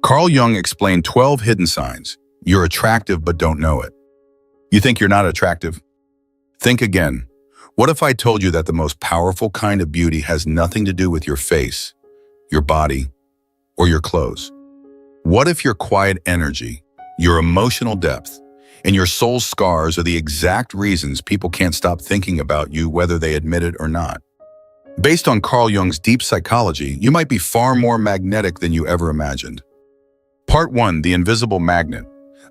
Carl Jung explained 12 hidden signs. You're attractive but don't know it. You think you're not attractive? Think again. What if I told you that the most powerful kind of beauty has nothing to do with your face, your body, or your clothes? What if your quiet energy, your emotional depth, and your soul's scars are the exact reasons people can't stop thinking about you whether they admit it or not? Based on Carl Jung's deep psychology, you might be far more magnetic than you ever imagined. Part 1. The Invisible Magnet.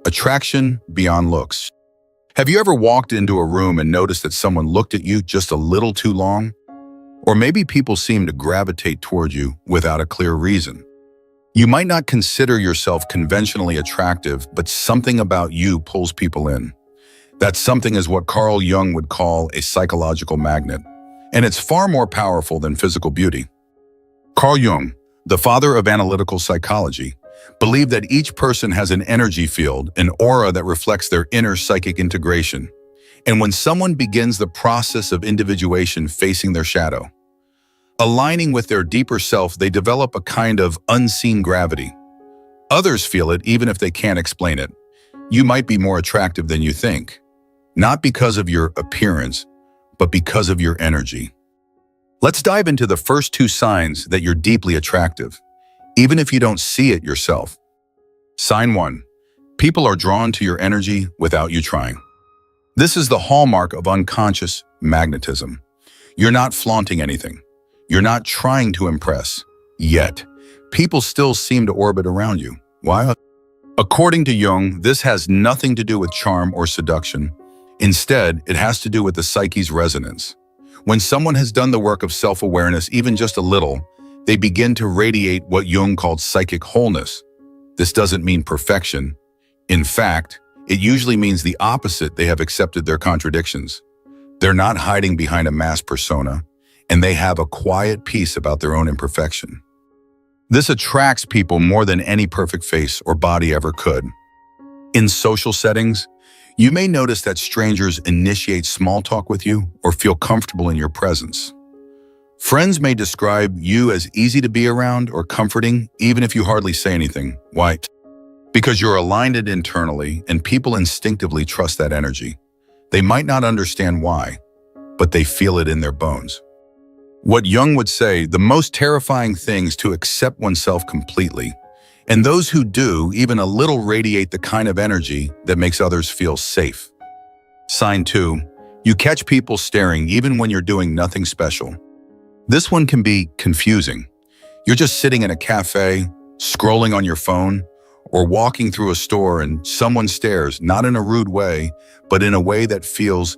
Attraction beyond looks. Have you ever walked into a room and noticed that someone looked at you just a little too long? Or maybe people seem to gravitate toward you without a clear reason. You might not consider yourself conventionally attractive, but something about you pulls people in. That something is what Carl Jung would call a psychological magnet, and it's far more powerful than physical beauty. Carl Jung, the father of analytical psychology, believed that each person has an energy field, an aura that reflects their inner psychic integration. And when someone begins the process of individuation facing their shadow, aligning with their deeper self, they develop a kind of unseen gravity. Others feel it even if they can't explain it. You might be more attractive than you think, not because of your appearance, but because of your energy. Let's dive into the first 2 signs that you're deeply attractive, even if you don't see it yourself. Sign 1. People are drawn to your energy without you trying. This is the hallmark of unconscious magnetism. You're not flaunting anything. You're not trying to impress. Yet, people still seem to orbit around you. Why? According to Jung, this has nothing to do with charm or seduction. Instead, it has to do with the psyche's resonance. When someone has done the work of self-awareness even just a little, they begin to radiate what Jung called psychic wholeness. This doesn't mean perfection. In fact, it usually means the opposite. They have accepted their contradictions. They're not hiding behind a masked persona, and they have a quiet peace about their own imperfection. This attracts people more than any perfect face or body ever could. In social settings, you may notice that strangers initiate small talk with you or feel comfortable in your presence. Friends may describe you as easy to be around or comforting, even if you hardly say anything. Why? Because you're aligned internally and people instinctively trust that energy. They might not understand why, but they feel it in their bones. What Jung would say, the most terrifying thing is to accept oneself completely. And those who do, even a little, radiate the kind of energy that makes others feel safe. Sign 2. You catch people staring even when you're doing nothing special. This one can be confusing. You're just sitting in a cafe, scrolling on your phone, or walking through a store and someone stares, not in a rude way, but in a way that feels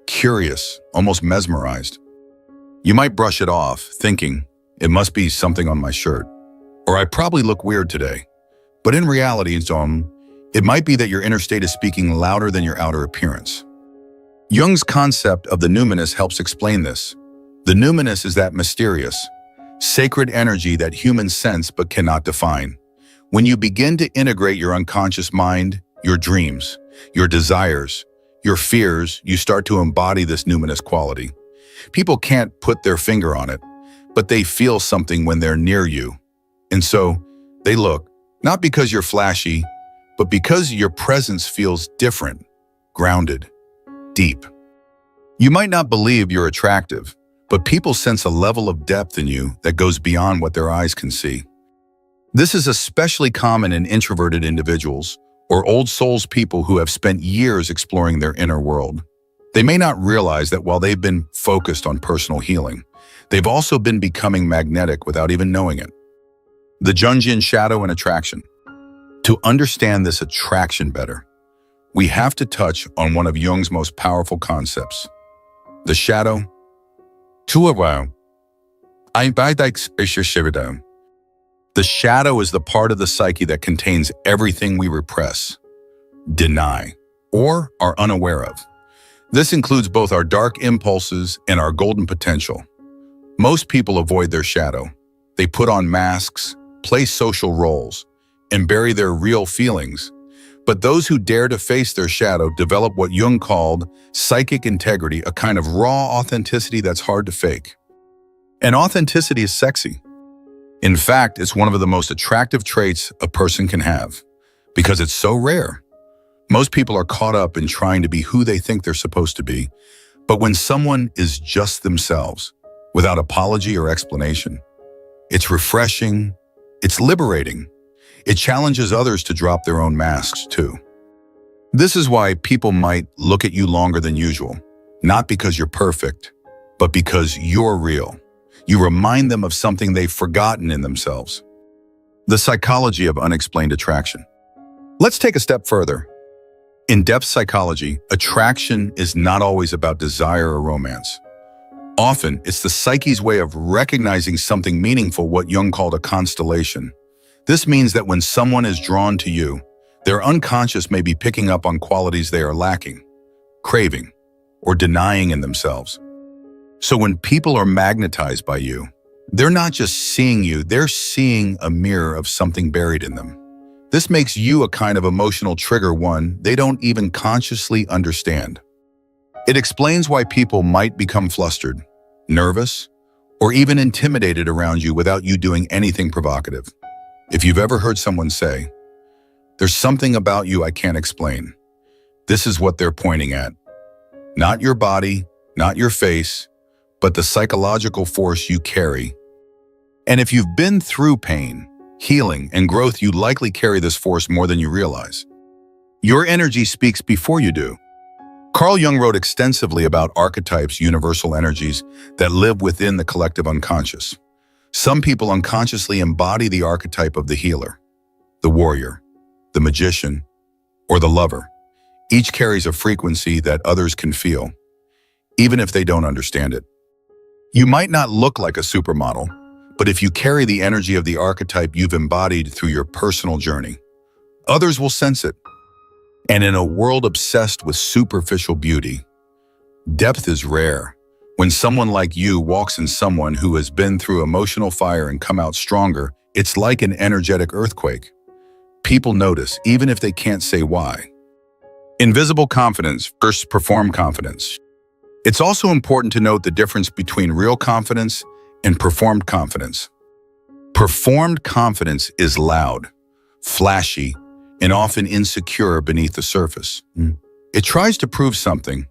curious, almost mesmerized. You might brush it off, thinking, it must be something on my shirt, or I probably look weird today. But in reality, it might be that your inner state is speaking louder than your outer appearance. Jung's concept of the numinous helps explain this. The numinous is that mysterious, sacred energy that humans sense but cannot define. When you begin to integrate your unconscious mind, your dreams, your desires, your fears, you start to embody this numinous quality. People can't put their finger on it, but they feel something when they're near you. And so they look, not because you're flashy, but because your presence feels different, grounded, deep. You might not believe you're attractive, but people sense a level of depth in you that goes beyond what their eyes can see. This is especially common in introverted individuals or old souls, people who have spent years exploring their inner world. They may not realize that while they've been focused on personal healing, they've also been becoming magnetic without even knowing it. The Jungian shadow and attraction. To understand this attraction better, we have to touch on one of Jung's most powerful concepts, the shadow. The shadow is the part of the psyche that contains everything we repress, deny, or are unaware of. This includes both our dark impulses and our golden potential. Most people avoid their shadow. They put on masks, play social roles, and bury their real feelings. But those who dare to face their shadow develop what Jung called psychic integrity, a kind of raw authenticity that's hard to fake. And authenticity is sexy. In fact, it's one of the most attractive traits a person can have because it's so rare. Most people are caught up in trying to be who they think they're supposed to be, but when someone is just themselves, without apology or explanation, it's refreshing, it's liberating. It challenges others to drop their own masks too. This is why people might look at you longer than usual, not because you're perfect, but because you're real. You remind them of something they've forgotten in themselves. The psychology of unexplained attraction. Let's take a step further. In depth psychology, attraction is not always about desire or romance. Often, it's the psyche's way of recognizing something meaningful, what Jung called a constellation. This means that when someone is drawn to you, their unconscious may be picking up on qualities they are lacking, craving, or denying in themselves. So when people are magnetized by you, they're not just seeing you, they're seeing a mirror of something buried in them. This makes you a kind of emotional trigger, one they don't even consciously understand. It explains why people might become flustered, nervous, or even intimidated around you without you doing anything provocative. If you've ever heard someone say, "There's something about you I can't explain," this is what they're pointing at. Not your body, not your face, but the psychological force you carry. And if you've been through pain, healing, and growth, you likely carry this force more than you realize. Your energy speaks before you do. Carl Jung wrote extensively about archetypes, universal energies that live within the collective unconscious. Some people unconsciously embody the archetype of the healer, the warrior, the magician, or the lover. Each carries a frequency that others can feel, even if they don't understand it. You might not look like a supermodel, but if you carry the energy of the archetype you've embodied through your personal journey, others will sense it. And in a world obsessed with superficial beauty, depth is rare. When someone like you walks in someone who has been through emotional fire and come out stronger, it's like an energetic earthquake. People notice, even if they can't say why. Invisible confidence versus performed confidence. It's also important to note the difference between real confidence and performed confidence. Performed confidence is loud, flashy, and often insecure beneath the surface. It tries to prove something,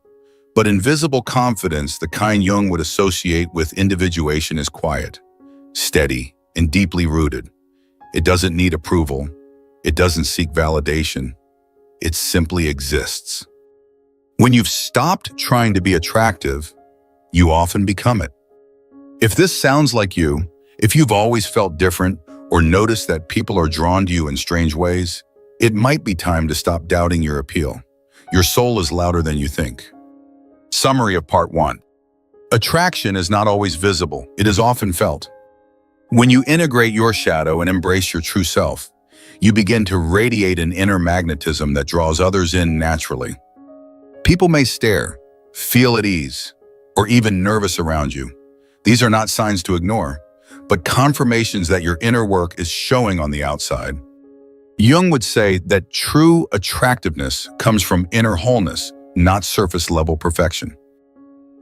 but invisible confidence, the kind Jung would associate with individuation, is quiet, steady, and deeply rooted. It doesn't need approval. It doesn't seek validation. It simply exists. When you've stopped trying to be attractive, you often become it. If this sounds like you, if you've always felt different or noticed that people are drawn to you in strange ways, it might be time to stop doubting your appeal. Your soul is louder than you think. Summary of Part 1. Attraction is not always visible. It is often felt. When you integrate your shadow and embrace your true self, you begin to radiate an inner magnetism that draws others in naturally. People may stare, feel at ease, or even nervous around you. These are not signs to ignore, but confirmations that your inner work is showing on the outside. Jung would say that true attractiveness comes from inner wholeness, not surface-level perfection.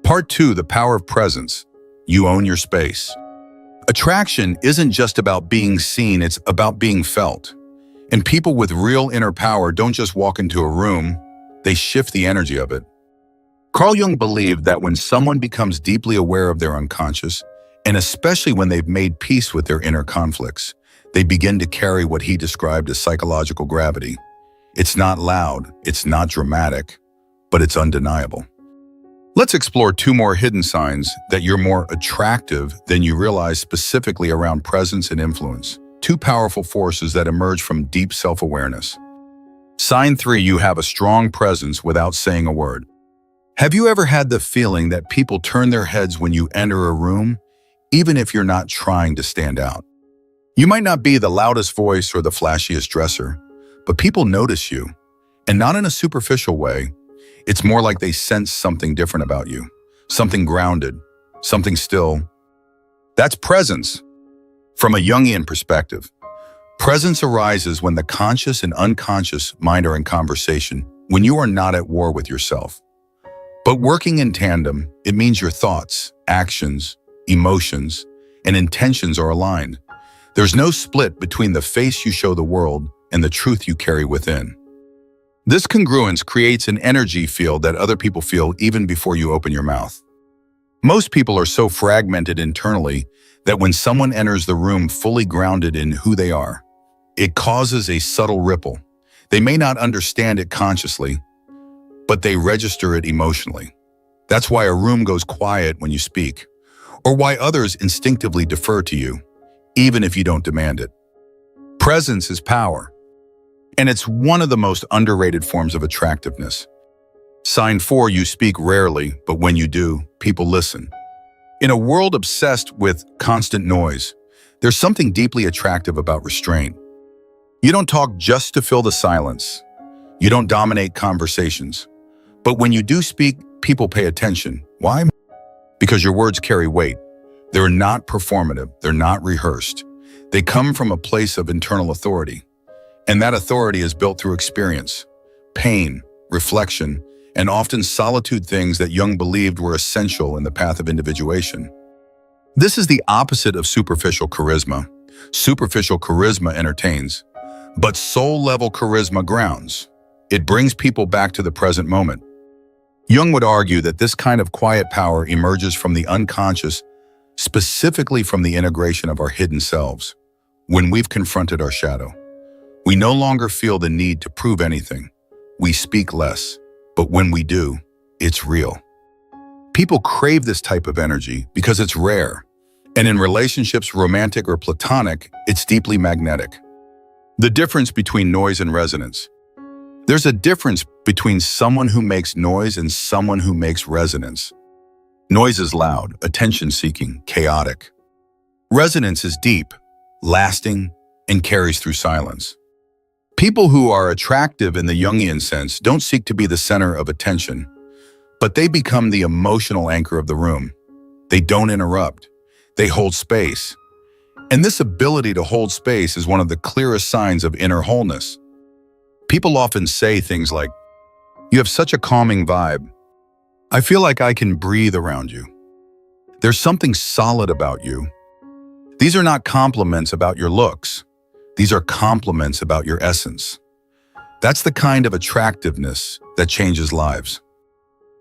Part 2, the power of presence. You own your space. Attraction isn't just about being seen, it's about being felt. And people with real inner power don't just walk into a room, they shift the energy of it. Carl Jung believed that when someone becomes deeply aware of their unconscious, and especially when they've made peace with their inner conflicts, they begin to carry what he described as psychological gravity. It's not loud, it's not dramatic, but it's undeniable. Let's explore 2 more hidden signs that you're more attractive than you realize, specifically around presence and influence. 2 powerful forces that emerge from deep self-awareness. Sign 3, you have a strong presence without saying a word. Have you ever had the feeling that people turn their heads when you enter a room, even if you're not trying to stand out? You might not be the loudest voice or the flashiest dresser, but people notice you, and not in a superficial way. It's more like they sense something different about you, something grounded, something still. That's presence. From a Jungian perspective, presence arises when the conscious and unconscious mind are in conversation, when you are not at war with yourself. But working in tandem, it means your thoughts, actions, emotions, and intentions are aligned. There's no split between the face you show the world and the truth you carry within. This congruence creates an energy field that other people feel even before you open your mouth. Most people are so fragmented internally that when someone enters the room fully grounded in who they are, it causes a subtle ripple. They may not understand it consciously, but they register it emotionally. That's why a room goes quiet when you speak, or why others instinctively defer to you, even if you don't demand it. Presence is power, and it's one of the most underrated forms of attractiveness. Sign 4, you speak rarely, but when you do, people listen. In a world obsessed with constant noise, there's something deeply attractive about restraint. You don't talk just to fill the silence. You don't dominate conversations. But when you do speak, people pay attention. Why? Because your words carry weight. They're not performative. They're not rehearsed. They come from a place of internal authority. And that authority is built through experience, pain, reflection, and often solitude, things that Jung believed were essential in the path of individuation. This is the opposite of superficial charisma. Superficial charisma entertains, but soul-level charisma grounds. It brings people back to the present moment. Jung would argue that this kind of quiet power emerges from the unconscious, specifically from the integration of our hidden selves. When we've confronted our shadow, we no longer feel the need to prove anything. We speak less, but when we do, it's real. People crave this type of energy because it's rare, and in relationships, romantic or platonic, it's deeply magnetic. The difference between noise and resonance. There's a difference between someone who makes noise and someone who makes resonance. Noise is loud, attention-seeking, chaotic. Resonance is deep, lasting, and carries through silence. People who are attractive in the Jungian sense don't seek to be the center of attention, but they become the emotional anchor of the room. They don't interrupt. They hold space. And this ability to hold space is one of the clearest signs of inner wholeness. People often say things like, "You have such a calming vibe. I feel like I can breathe around you. There's something solid about you." These are not compliments about your looks. These are compliments about your essence. That's the kind of attractiveness that changes lives.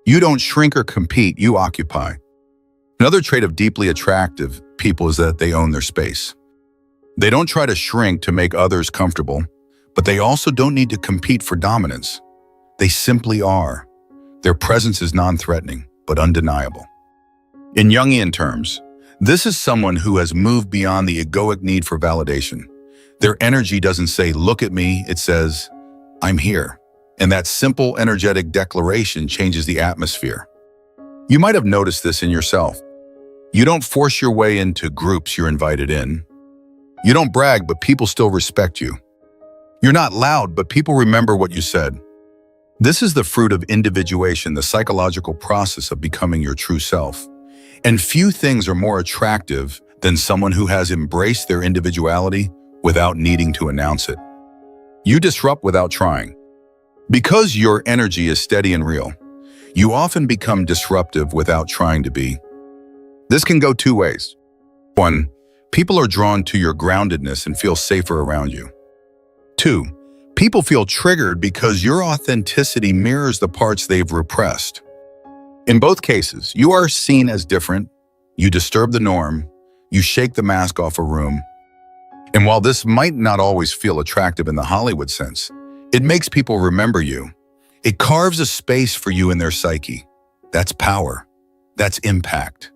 You don't shrink or compete, you occupy. Another trait of deeply attractive people is that they own their space. They don't try to shrink to make others comfortable, but they also don't need to compete for dominance. They simply are. Their presence is non-threatening, but undeniable. In Jungian terms, this is someone who has moved beyond the egoic need for validation. Their energy doesn't say, "Look at me," it says, "I'm here." And that simple, energetic declaration changes the atmosphere. You might have noticed this in yourself. You don't force your way into groups you're invited in. You don't brag, but people still respect you. You're not loud, but people remember what you said. This is the fruit of individuation, the psychological process of becoming your true self. And few things are more attractive than someone who has embraced their individuality without needing to announce it. You disrupt without trying. Because your energy is steady and real, you often become disruptive without trying to be. This can go two ways. 1, people are drawn to your groundedness and feel safer around you. 2, people feel triggered because your authenticity mirrors the parts they've repressed. In both cases, you are seen as different, you disturb the norm, you shake the mask off a room. And while this might not always feel attractive in the Hollywood sense, it makes people remember you. It carves a space for you in their psyche. That's power. That's impact.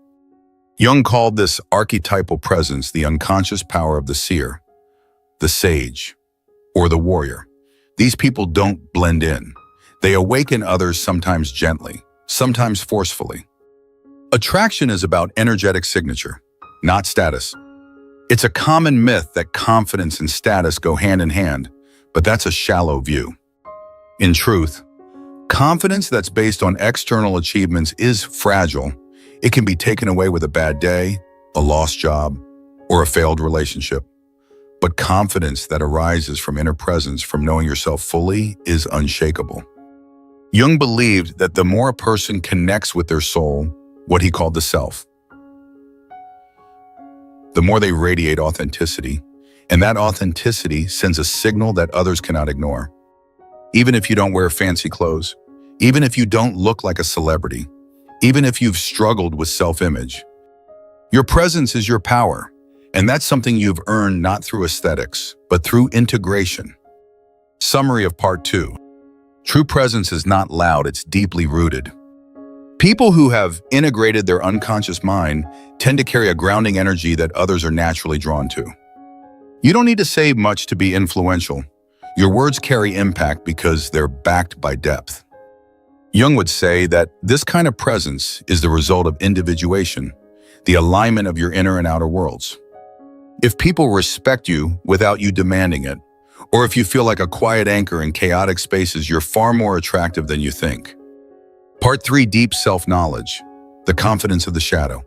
Jung called this archetypal presence the unconscious power of the seer, the sage, or the warrior. These people don't blend in. They awaken others, sometimes gently, sometimes forcefully. Attraction is about energetic signature, not status. It's a common myth that confidence and status go hand in hand, but that's a shallow view. In truth, confidence that's based on external achievements is fragile. It can be taken away with a bad day, a lost job, or a failed relationship. But confidence that arises from inner presence, from knowing yourself fully, is unshakable. Jung believed that the more a person connects with their soul, what he called the self, the more they radiate authenticity, and that authenticity sends a signal that others cannot ignore. Even if you don't wear fancy clothes, even if you don't look like a celebrity, even if you've struggled with self-image, your presence is your power, and that's something you've earned not through aesthetics, but through integration. Summary of Part 2. True presence is not loud, it's deeply rooted. People who have integrated their unconscious mind tend to carry a grounding energy that others are naturally drawn to. You don't need to say much to be influential. Your words carry impact because they're backed by depth. Jung would say that this kind of presence is the result of individuation, the alignment of your inner and outer worlds. If people respect you without you demanding it, or if you feel like a quiet anchor in chaotic spaces, you're far more attractive than you think. Part 3, deep self-knowledge, the confidence of the shadow.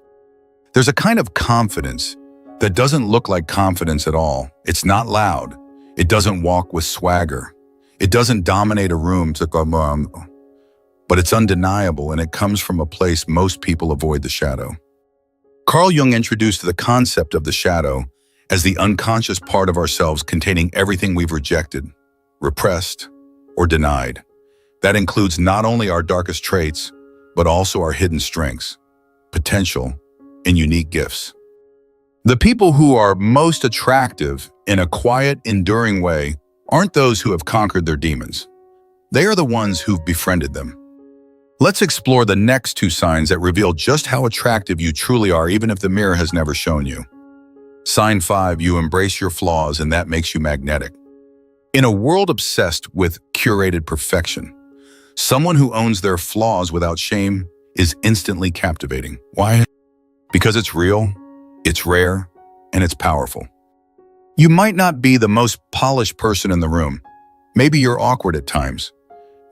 There's a kind of confidence that doesn't look like confidence at all. It's not loud. It doesn't walk with swagger. It doesn't dominate a room, but it's undeniable, and it comes from a place most people avoid: the shadow. Carl Jung introduced the concept of the shadow as the unconscious part of ourselves containing everything we've rejected, repressed, or denied. That includes not only our darkest traits, but also our hidden strengths, potential, and unique gifts. The people who are most attractive in a quiet, enduring way aren't those who have conquered their demons. They are the ones who've befriended them. Let's explore the next 2 signs that reveal just how attractive you truly are, even if the mirror has never shown you. Sign 5, you embrace your flaws, and that makes you magnetic. In a world obsessed with curated perfection, someone who owns their flaws without shame is instantly captivating. Why? Because it's real, it's rare, and it's powerful. You might not be the most polished person in the room. Maybe you're awkward at times.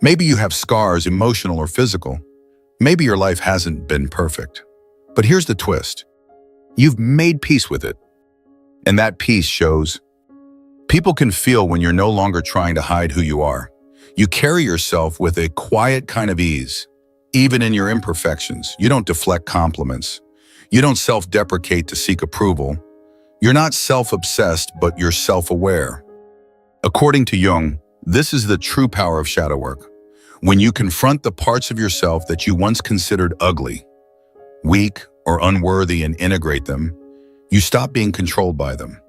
Maybe you have scars, emotional or physical. Maybe your life hasn't been perfect. But here's the twist. You've made peace with it. And that peace shows. People can feel when you're no longer trying to hide who you are. You carry yourself with a quiet kind of ease. Even in your imperfections, you don't deflect compliments. You don't self-deprecate to seek approval. You're not self-obsessed, but you're self-aware. According to Jung, this is the true power of shadow work. When you confront the parts of yourself that you once considered ugly, weak, or unworthy and integrate them, you stop being controlled by them.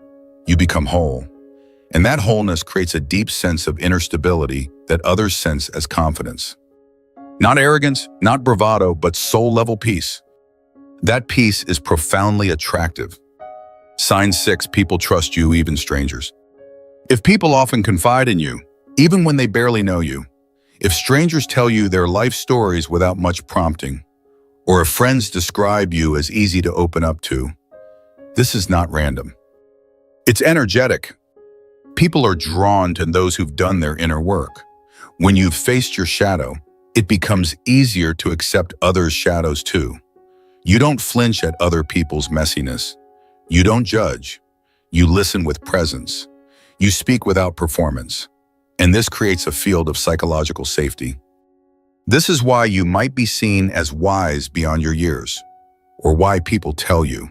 You become whole. And that wholeness creates a deep sense of inner stability that others sense as confidence. Not arrogance, not bravado, but soul-level peace. That peace is profoundly attractive. Sign 6, people trust you, even strangers. If people often confide in you, even when they barely know you, if strangers tell you their life stories without much prompting, or if friends describe you as easy to open up to, this is not random. It's energetic. People are drawn to those who've done their inner work. When you've faced your shadow, it becomes easier to accept others' shadows too. You don't flinch at other people's messiness. You don't judge. You listen with presence. You speak without performance. And this creates a field of psychological safety. This is why you might be seen as wise beyond your years, or why people tell you.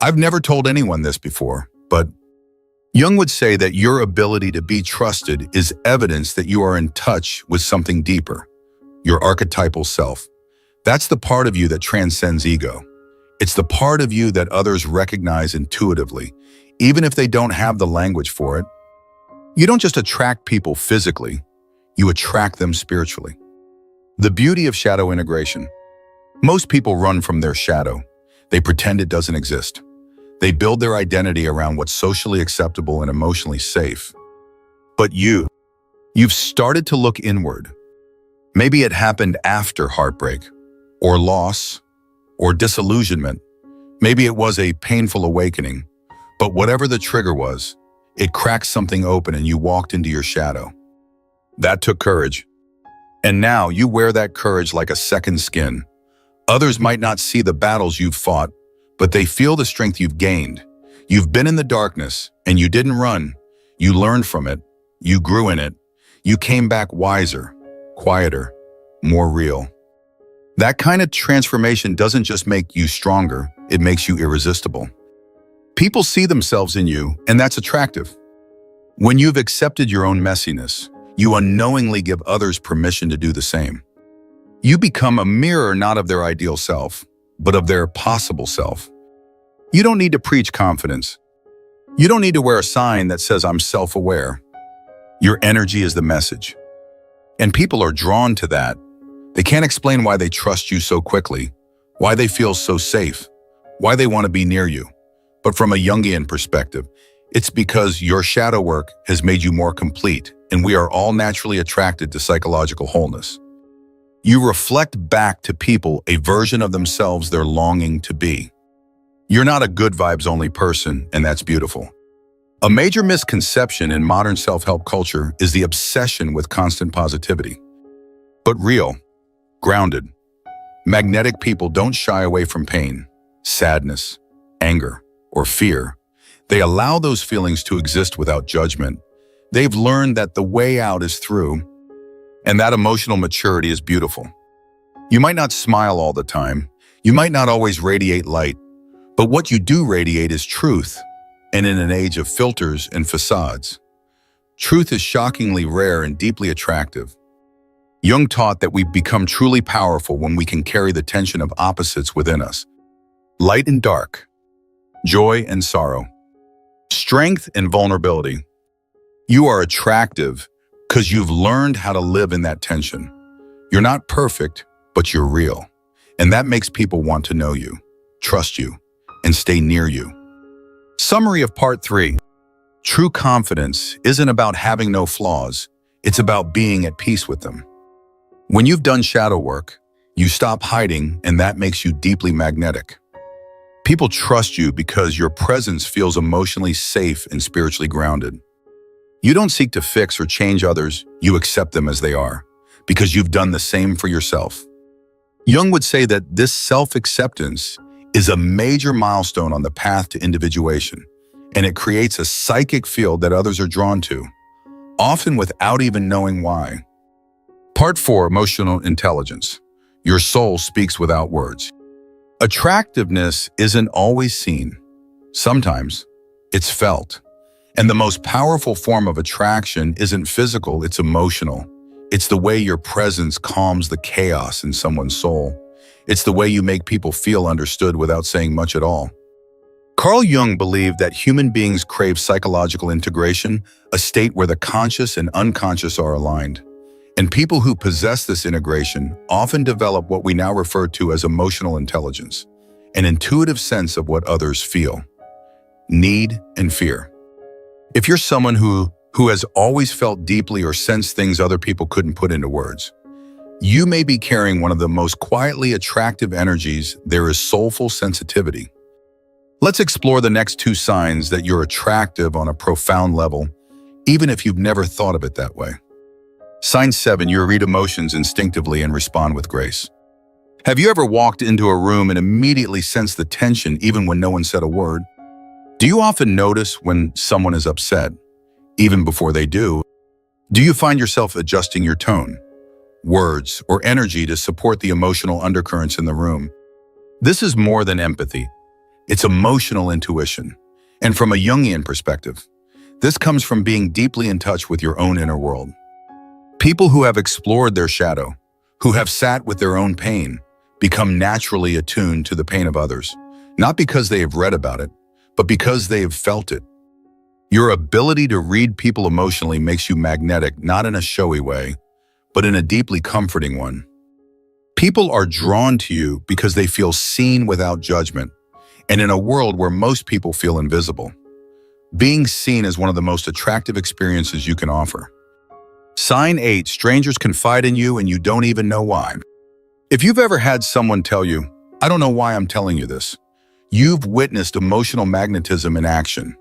I've never told anyone this before, but Jung would say that your ability to be trusted is evidence that you are in touch with something deeper, your archetypal self. That's the part of you that transcends ego. It's the part of you that others recognize intuitively, even if they don't have the language for it. You don't just attract people physically, you attract them spiritually. The beauty of shadow integration. Most people run from their shadow. They pretend it doesn't exist. They build their identity around what's socially acceptable and emotionally safe. But you've started to look inward. Maybe it happened after heartbreak, or loss, or disillusionment. Maybe it was a painful awakening. But whatever the trigger was, it cracked something open and you walked into your shadow. That took courage. And now you wear that courage like a second skin. Others might not see the battles you've fought, but they feel the strength you've gained. You've been in the darkness, and you didn't run. You learned from it. You grew in it. You came back wiser, quieter, more real. That kind of transformation doesn't just make you stronger, it makes you irresistible. People see themselves in you, and that's attractive. When you've accepted your own messiness, you unknowingly give others permission to do the same. You become a mirror not of their ideal self, but of their possible self. You don't need to preach confidence. You don't need to wear a sign that says, "I'm self-aware." Your energy is the message. And people are drawn to that. They can't explain why they trust you so quickly, why they feel so safe, why they want to be near you. But from a Jungian perspective, it's because your shadow work has made you more complete, and we are all naturally attracted to psychological wholeness. You reflect back to people a version of themselves they're longing to be. You're not a good vibes only person, and that's beautiful. A major misconception in modern self-help culture is the obsession with constant positivity. But real, grounded, magnetic people don't shy away from pain, sadness, anger, or fear. They allow those feelings to exist without judgment. They've learned that the way out is through, and that emotional maturity is beautiful. You might not smile all the time. You might not always radiate light. But what you do radiate is truth, and in an age of filters and facades, truth is shockingly rare and deeply attractive. Jung taught that we become truly powerful when we can carry the tension of opposites within us. Light and dark, joy and sorrow, strength and vulnerability. You are attractive because you've learned how to live in that tension. You're not perfect, but you're real. And that makes people want to know you, trust you, and stay near you. Summary of Part 3. True confidence isn't about having no flaws. It's about being at peace with them. When you've done shadow work, you stop hiding, and that makes you deeply magnetic. People trust you because your presence feels emotionally safe and spiritually grounded. You don't seek to fix or change others, you accept them as they are, because you've done the same for yourself. Jung would say that this self-acceptance is a major milestone on the path to individuation, and it creates a psychic field that others are drawn to, often without even knowing why. Part 4, Emotional Intelligence. Your soul speaks without words. Attractiveness isn't always seen. Sometimes it's felt. And the most powerful form of attraction isn't physical, it's emotional. It's the way your presence calms the chaos in someone's soul. It's the way you make people feel understood without saying much at all. Carl Jung believed that human beings crave psychological integration, a state where the conscious and unconscious are aligned. And people who possess this integration often develop what we now refer to as emotional intelligence, an intuitive sense of what others feel, need, and fear. If you're someone who has always felt deeply or sensed things other people couldn't put into words, you may be carrying one of the most quietly attractive energies. There is soulful sensitivity. Let's explore the next 2 signs that you're attractive on a profound level, even if you've never thought of it that way. Sign 7, you read emotions instinctively and respond with grace. Have you ever walked into a room and immediately sensed the tension even when no one said a word? Do you often notice when someone is upset, even before they do? Do you find yourself adjusting your tone, words, or energy to support the emotional undercurrents in the room? This is more than empathy. It's emotional intuition. And from a Jungian perspective, this comes from being deeply in touch with your own inner world. People who have explored their shadow, who have sat with their own pain, become naturally attuned to the pain of others, not because they have read about it, but because they have felt it. Your ability to read people emotionally makes you magnetic, not in a showy way, but in a deeply comforting one. People are drawn to you because they feel seen without judgment, and in a world where most people feel invisible, being seen is one of the most attractive experiences you can offer. Sign 8, strangers confide in you and you don't even know why. If you've ever had someone tell you, "I don't know why I'm telling you this," you've witnessed emotional magnetism in action.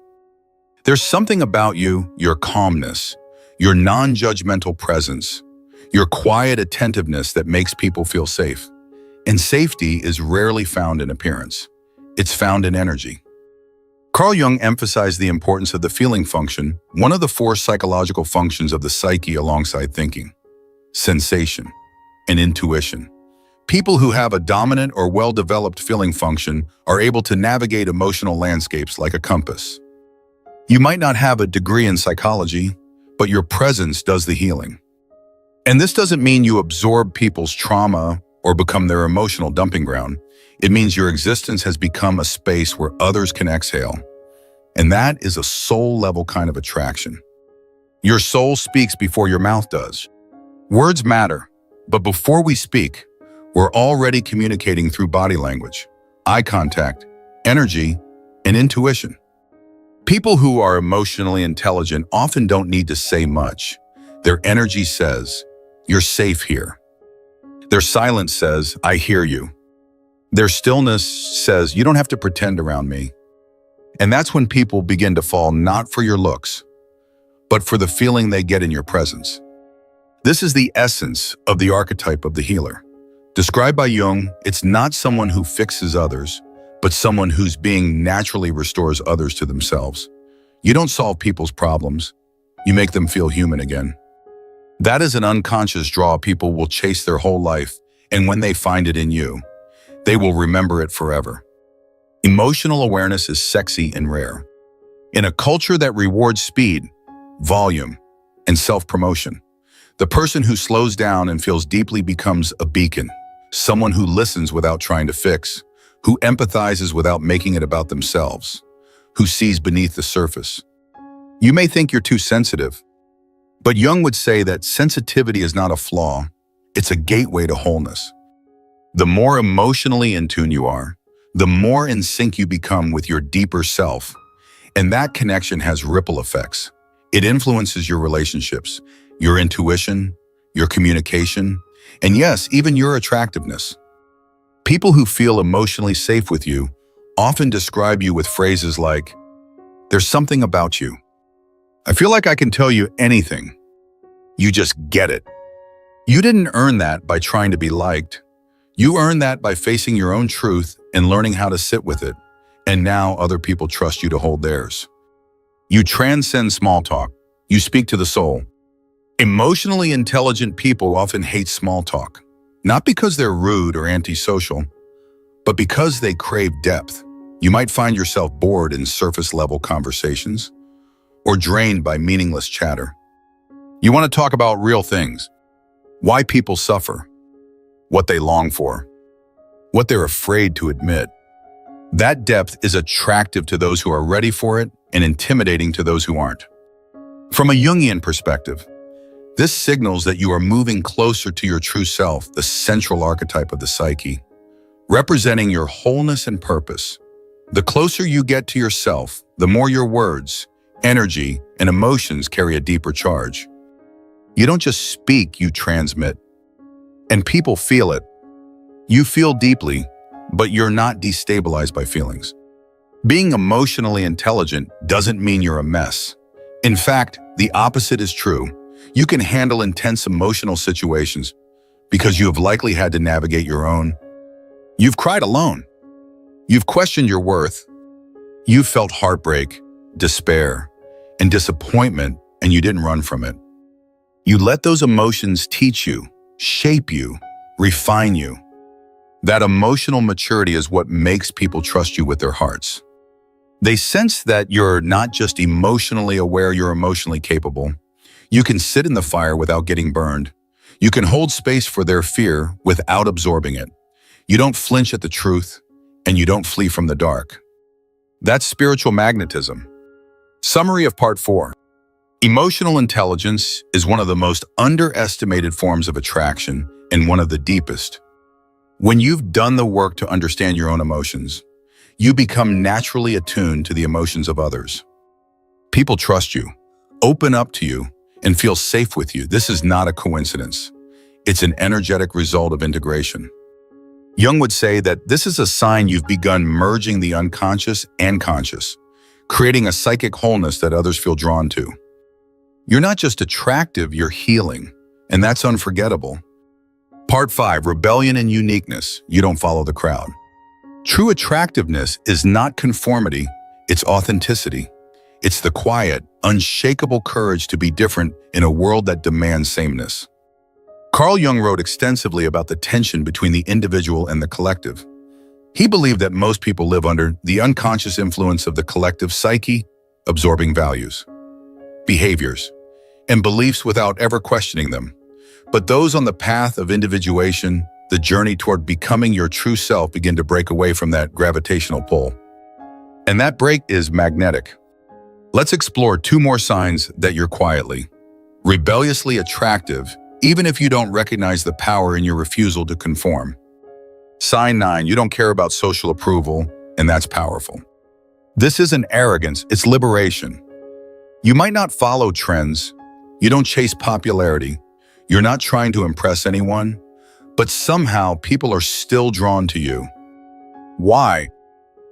There's something about you, your calmness, your non-judgmental presence, your quiet attentiveness that makes people feel safe. And safety is rarely found in appearance. It's found in energy. Carl Jung emphasized the importance of the feeling function, one of the 4 psychological functions of the psyche alongside thinking, sensation, and intuition. People who have a dominant or well-developed feeling function are able to navigate emotional landscapes like a compass. You might not have a degree in psychology, but your presence does the healing. And this doesn't mean you absorb people's trauma or become their emotional dumping ground. It means your existence has become a space where others can exhale. And that is a soul-level kind of attraction. Your soul speaks before your mouth does. Words matter, but before we speak, we're already communicating through body language, eye contact, energy, and intuition. People who are emotionally intelligent often don't need to say much. Their energy says, "You're safe here." Their silence says, "I hear you." Their stillness says, "You don't have to pretend around me." And that's when people begin to fall not for your looks, but for the feeling they get in your presence. This is the essence of the archetype of the healer. Described by Jung, it's not someone who fixes others, but someone whose being naturally restores others to themselves. You don't solve people's problems, you make them feel human again. That is an unconscious draw people will chase their whole life, and when they find it in you, they will remember it forever. Emotional awareness is sexy and rare. In a culture that rewards speed, volume, and self-promotion, the person who slows down and feels deeply becomes a beacon, someone who listens without trying to fix, who empathizes without making it about themselves, who sees beneath the surface. You may think you're too sensitive, but Jung would say that sensitivity is not a flaw, it's a gateway to wholeness. The more emotionally in tune you are, the more in sync you become with your deeper self, and that connection has ripple effects. It influences your relationships, your intuition, your communication, and yes, even your attractiveness. People who feel emotionally safe with you often describe you with phrases like, "There's something about you. I feel like I can tell you anything. You just get it." You didn't earn that by trying to be liked. You earned that by facing your own truth and learning how to sit with it. And now other people trust you to hold theirs. You transcend small talk. You speak to the soul. Emotionally intelligent people often hate small talk, not because they're rude or antisocial, but because they crave depth. You might find yourself bored in surface-level conversations or drained by meaningless chatter. You want to talk about real things, why people suffer, what they long for, what they're afraid to admit. That depth is attractive to those who are ready for it and intimidating to those who aren't. From a Jungian perspective, this signals that you are moving closer to your true self, the central archetype of the psyche, representing your wholeness and purpose. The closer you get to yourself, the more your words, energy, and emotions carry a deeper charge. You don't just speak, you transmit. And people feel it. You feel deeply, but you're not destabilized by feelings. Being emotionally intelligent doesn't mean you're a mess. In fact, the opposite is true. You can handle intense emotional situations because you have likely had to navigate your own. You've cried alone. You've questioned your worth. You've felt heartbreak, despair, and disappointment, and you didn't run from it. You let those emotions teach you, shape you, refine you. That emotional maturity is what makes people trust you with their hearts. They sense that you're not just emotionally aware, you're emotionally capable. You can sit in the fire without getting burned. You can hold space for their fear without absorbing it. You don't flinch at the truth, and you don't flee from the dark. That's spiritual magnetism. Summary of Part 4. Emotional intelligence is one of the most underestimated forms of attraction and one of the deepest. When you've done the work to understand your own emotions, you become naturally attuned to the emotions of others. People trust you, open up to you, and feel safe with you. This is not a coincidence. It's an energetic result of integration. Jung would say that this is a sign you've begun merging the unconscious and conscious, creating a psychic wholeness that others feel drawn to. You're not just attractive, you're healing, and that's unforgettable. Part 5, Rebellion and Uniqueness. You don't follow the crowd. True attractiveness is not conformity, it's authenticity. It's the quiet, unshakable courage to be different in a world that demands sameness. Carl Jung wrote extensively about the tension between the individual and the collective. He believed that most people live under the unconscious influence of the collective psyche, absorbing values, behaviors, and beliefs without ever questioning them. But those on the path of individuation, the journey toward becoming your true self, begin to break away from that gravitational pull. And that break is magnetic. Let's explore 2 more signs that you're quietly, rebelliously attractive, even if you don't recognize the power in your refusal to conform. Sign 9, you don't care about social approval, and that's powerful. This isn't arrogance, it's liberation. You might not follow trends, you don't chase popularity, you're not trying to impress anyone, but somehow people are still drawn to you. Why?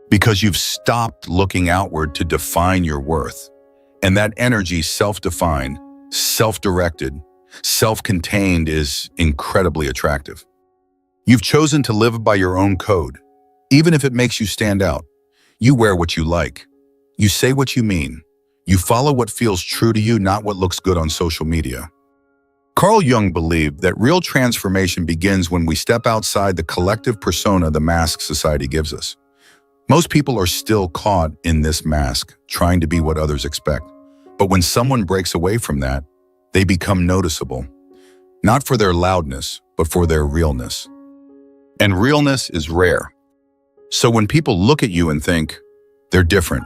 Because you've stopped looking outward to define your worth. And that energy, self-defined, self-directed, self-contained, is incredibly attractive. You've chosen to live by your own code, even if it makes you stand out. You wear what you like. You say what you mean. You follow what feels true to you, not what looks good on social media. Carl Jung believed that real transformation begins when we step outside the collective persona the mask society gives us. Most people are still caught in this mask, trying to be what others expect. But when someone breaks away from that, they become noticeable, not for their loudness, but for their realness. And realness is rare. So when people look at you and think they're different,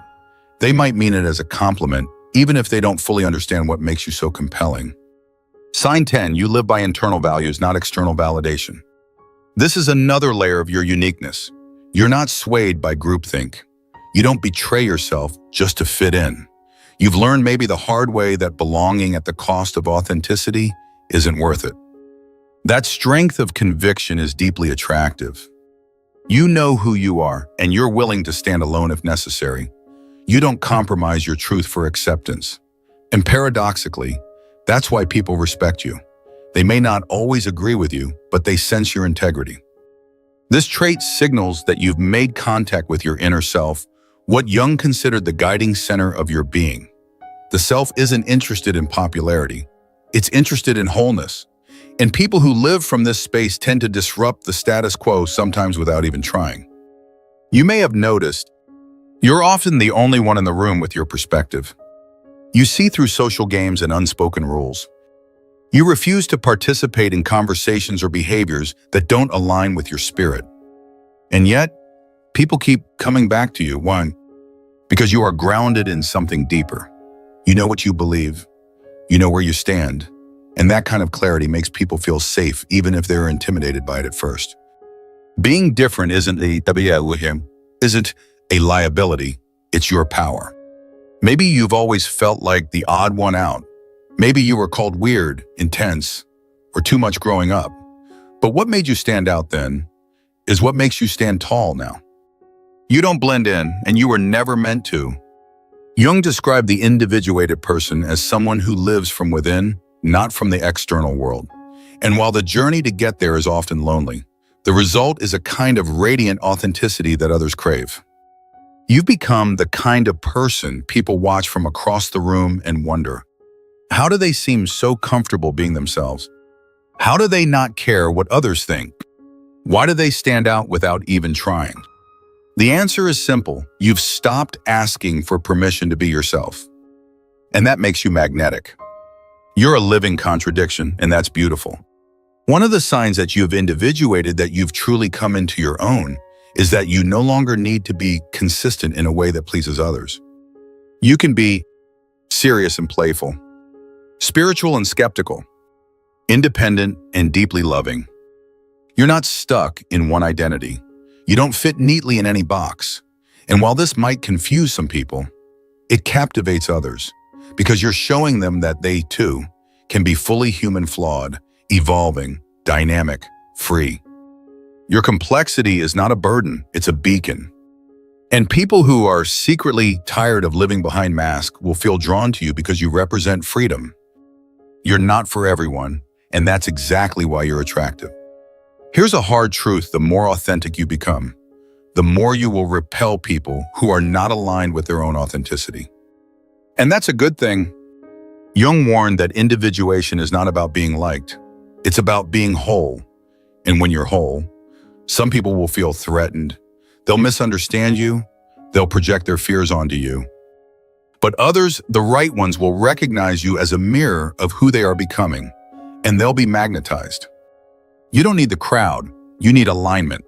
they might mean it as a compliment, even if they don't fully understand what makes you so compelling. Sign 10, you live by internal values, not external validation. This is another layer of your uniqueness. You're not swayed by groupthink. You don't betray yourself just to fit in. You've learned maybe the hard way that belonging at the cost of authenticity isn't worth it. That strength of conviction is deeply attractive. You know who you are, and you're willing to stand alone if necessary. You don't compromise your truth for acceptance. And paradoxically, that's why people respect you. They may not always agree with you, but they sense your integrity. This trait signals that you've made contact with your inner self, what Jung considered the guiding center of your being. The self isn't interested in popularity. It's interested in wholeness. And people who live from this space tend to disrupt the status quo, sometimes without even trying. You may have noticed, you're often the only one in the room with your perspective. You see through social games and unspoken rules. You refuse to participate in conversations or behaviors that don't align with your spirit. And yet, people keep coming back to you. One, because you are grounded in something deeper. You know what you believe. You know where you stand. And that kind of clarity makes people feel safe, even if they're intimidated by it at first. Being different isn't a liability, it's your power. Maybe you've always felt like the odd one out. Maybe you were called weird, intense, or too much growing up. But what made you stand out then is what makes you stand tall now. You don't blend in, and you were never meant to. Jung described the individuated person as someone who lives from within, not from the external world. And while the journey to get there is often lonely, the result is a kind of radiant authenticity that others crave. You've become the kind of person people watch from across the room and wonder, how do they seem so comfortable being themselves? How do they not care what others think? Why do they stand out without even trying? The answer is simple. You've stopped asking for permission to be yourself. And that makes you magnetic. You're a living contradiction, and that's beautiful. One of the signs that you've individuated, that you've truly come into your own, is that you no longer need to be consistent in a way that pleases others. You can be serious and playful, spiritual and skeptical, independent and deeply loving. You're not stuck in one identity. You don't fit neatly in any box. And while this might confuse some people, it captivates others because you're showing them that they too can be fully human, flawed, evolving, dynamic, free. Your complexity is not a burden, it's a beacon. And people who are secretly tired of living behind masks will feel drawn to you because you represent freedom. You're not for everyone, and that's exactly why you're attractive. Here's a hard truth: the more authentic you become, the more you will repel people who are not aligned with their own authenticity. And that's a good thing. Jung warned that individuation is not about being liked. It's about being whole. And when you're whole, some people will feel threatened. They'll misunderstand you. They'll project their fears onto you. But others, the right ones, will recognize you as a mirror of who they are becoming, and they'll be magnetized. You don't need the crowd. You need alignment.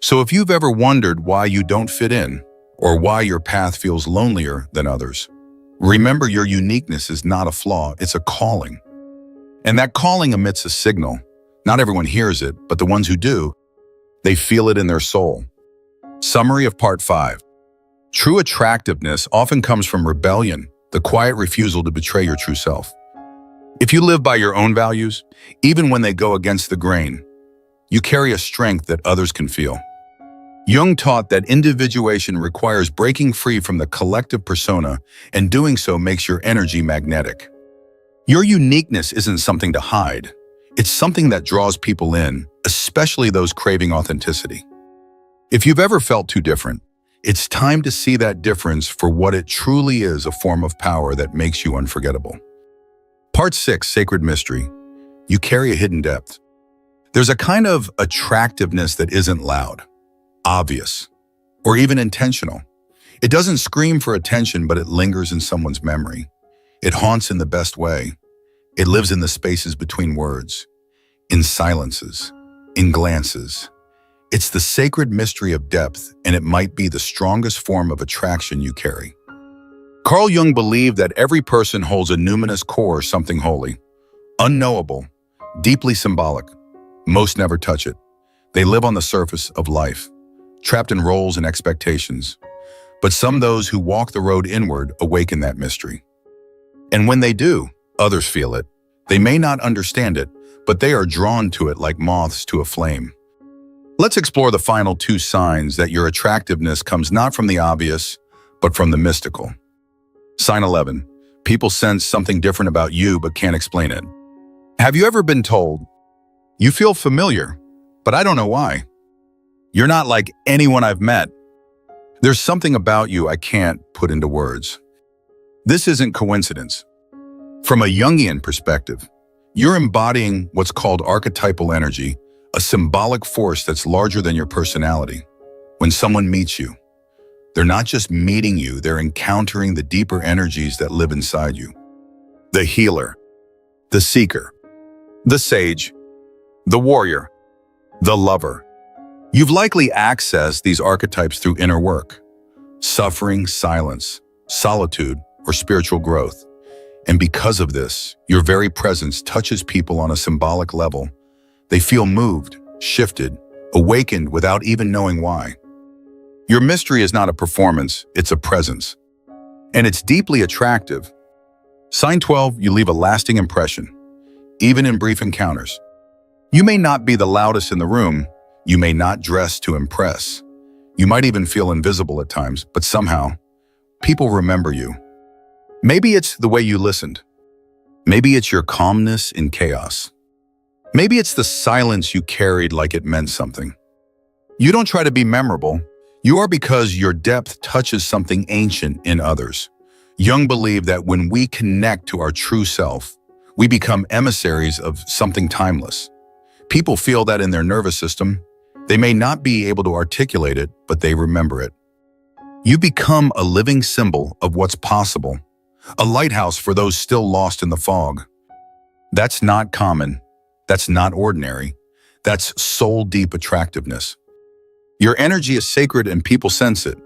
So if you've ever wondered why you don't fit in, or why your path feels lonelier than others, remember your uniqueness is not a flaw, it's a calling. And that calling emits a signal. Not everyone hears it, but the ones who do, they feel it in their soul. Summary of Part 5. True attractiveness often comes from rebellion, the quiet refusal to betray your true self. If you live by your own values, even when they go against the grain, you carry a strength that others can feel. Jung taught that individuation requires breaking free from the collective persona, and doing so makes your energy magnetic. Your uniqueness isn't something to hide. It's something that draws people in, especially those craving authenticity. If you've ever felt too different, it's time to see that difference for what it truly is, a form of power that makes you unforgettable. Part 6, Sacred Mystery. You carry a hidden depth. There's a kind of attractiveness that isn't loud, obvious, or even intentional. It doesn't scream for attention, but it lingers in someone's memory. It haunts in the best way. It lives in the spaces between words, in silences, in glances. It's the sacred mystery of depth, and it might be the strongest form of attraction you carry. Carl Jung believed that every person holds a numinous core, something holy, unknowable, deeply symbolic. Most never touch it. They live on the surface of life, trapped in roles and expectations. But those who walk the road inward awaken that mystery. And when they do, others feel it. They may not understand it, but they are drawn to it like moths to a flame. Let's explore the final 2 signs that your attractiveness comes not from the obvious, but from the mystical. Sign 11. People sense something different about you but can't explain it. Have you ever been told, "You feel familiar, but I don't know why. You're not like anyone I've met. There's something about you I can't put into words." This isn't coincidence. From a Jungian perspective, you're embodying what's called archetypal energy, a symbolic force that's larger than your personality. When someone meets you, they're not just meeting you, they're encountering the deeper energies that live inside you. The healer, the seeker, the sage, the warrior, the lover. You've likely accessed these archetypes through inner work, suffering, silence, solitude, or spiritual growth. And because of this, your very presence touches people on a symbolic level. They feel moved, shifted, awakened without even knowing why. Your mystery is not a performance, it's a presence. And it's deeply attractive. Sign 12, you leave a lasting impression, even in brief encounters. You may not be the loudest in the room, you may not dress to impress. You might even feel invisible at times, but somehow, people remember you. Maybe it's the way you listened. Maybe it's your calmness in chaos. Maybe it's the silence you carried like it meant something. You don't try to be memorable. You are because your depth touches something ancient in others. Jung believed that when we connect to our true self, we become emissaries of something timeless. People feel that in their nervous system. They may not be able to articulate it, but they remember it. You become a living symbol of what's possible, a lighthouse for those still lost in the fog. That's not common. That's not ordinary. That's soul-deep attractiveness. Your energy is sacred and people sense it.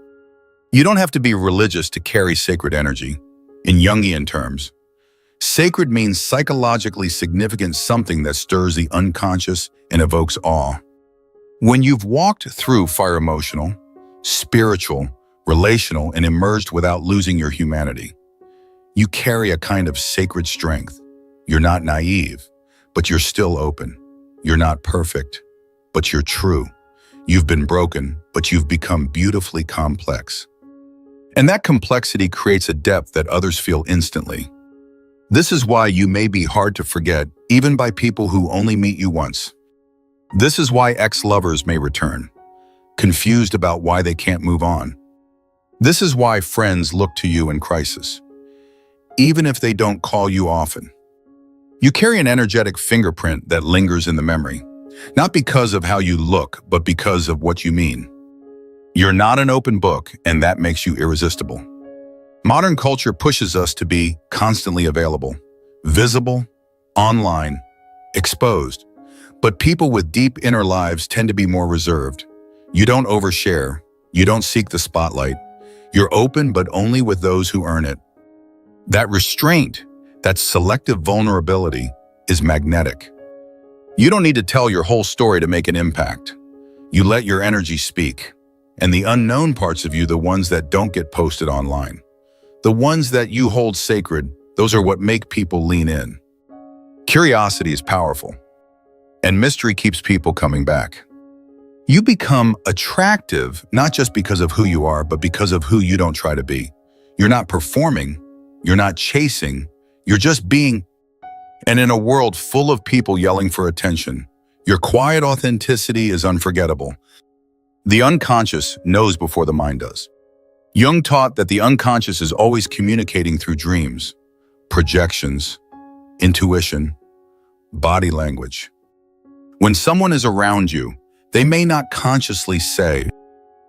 You don't have to be religious to carry sacred energy. In Jungian terms, sacred means psychologically significant, something that stirs the unconscious and evokes awe. When you've walked through fire, emotional, spiritual, relational, and emerged without losing your humanity, you carry a kind of sacred strength. You're not naive, but you're still open. You're not perfect, but you're true. You've been broken, but you've become beautifully complex. And that complexity creates a depth that others feel instantly. This is why you may be hard to forget, even by people who only meet you once. This is why ex-lovers may return, confused about why they can't move on. This is why friends look to you in crisis, even if they don't call you often. You carry an energetic fingerprint that lingers in the memory, not because of how you look, but because of what you mean. You're not an open book, and that makes you irresistible. Modern culture pushes us to be constantly available, visible, online, exposed. But people with deep inner lives tend to be more reserved. You don't overshare. You don't seek the spotlight. You're open, but only with those who earn it. That restraint, that selective vulnerability, is magnetic. You don't need to tell your whole story to make an impact. You let your energy speak. And the unknown parts of you, the ones that don't get posted online, the ones that you hold sacred, those are what make people lean in. Curiosity is powerful, and mystery keeps people coming back. You become attractive not just because of who you are, but because of who you don't try to be. You're not performing, you're not chasing, you're just being. And in a world full of people yelling for attention, your quiet authenticity is unforgettable. The unconscious knows before the mind does. Jung taught that the unconscious is always communicating through dreams, projections, intuition, body language. When someone is around you, they may not consciously say,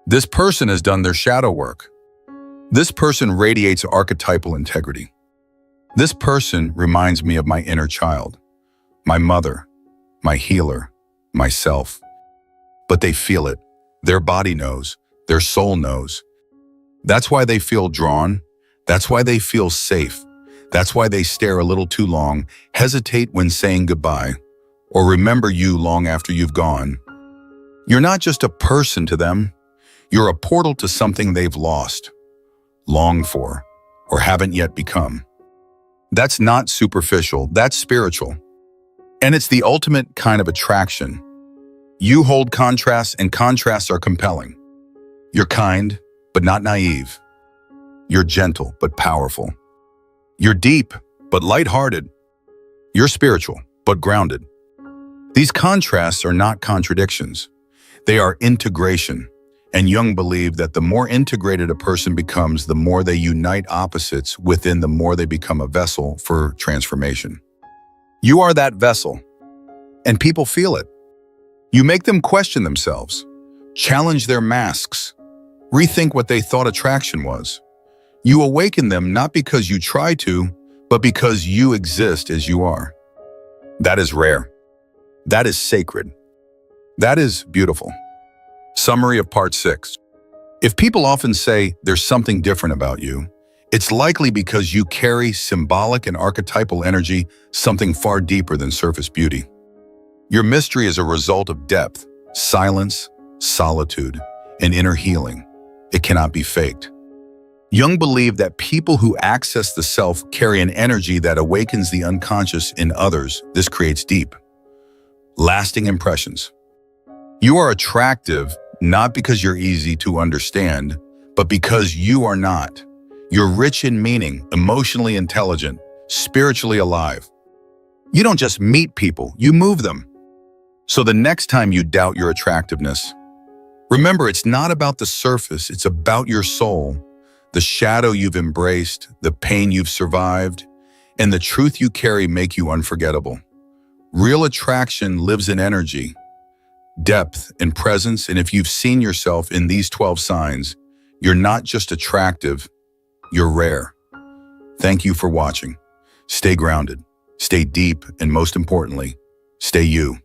"This person has done their shadow work. This person radiates archetypal integrity. This person reminds me of my inner child, my mother, my healer, myself." But they feel it. Their body knows. Their soul knows. That's why they feel drawn. That's why they feel safe. That's why they stare a little too long, hesitate when saying goodbye, or remember you long after you've gone. You're not just a person to them. You're a portal to something they've lost, longed for, or haven't yet become. That's not superficial, that's spiritual. And it's the ultimate kind of attraction. You hold contrasts, and contrasts are compelling. You're kind, but not naive. You're gentle, but powerful. You're deep, but lighthearted. You're spiritual, but grounded. These contrasts are not contradictions. They are integration. And Jung believed that the more integrated a person becomes, the more they unite opposites within, the more they become a vessel for transformation. You are that vessel, and people feel it. You make them question themselves, challenge their masks, rethink what they thought attraction was. You awaken them not because you try to, but because you exist as you are. That is rare. That is sacred. That is beautiful. Summary of Part 6. If people often say there's something different about you, it's likely because you carry symbolic and archetypal energy, something far deeper than surface beauty. Your mystery is a result of depth, silence, solitude, and inner healing. It cannot be faked. Jung believed that people who access the self carry an energy that awakens the unconscious in others. This creates deep, lasting impressions. You are attractive not because you're easy to understand, but because you are not. You're rich in meaning, emotionally intelligent, spiritually alive. You don't just meet people, you move them. So the next time you doubt your attractiveness, remember it's not about the surface, it's about your soul, the shadow you've embraced, the pain you've survived, and the truth you carry make you unforgettable. Real attraction lives in energy, depth, and presence, and if you've seen yourself in these 12 signs, you're not just attractive, you're rare. Thank you for watching. Stay grounded, stay deep, and most importantly, stay you.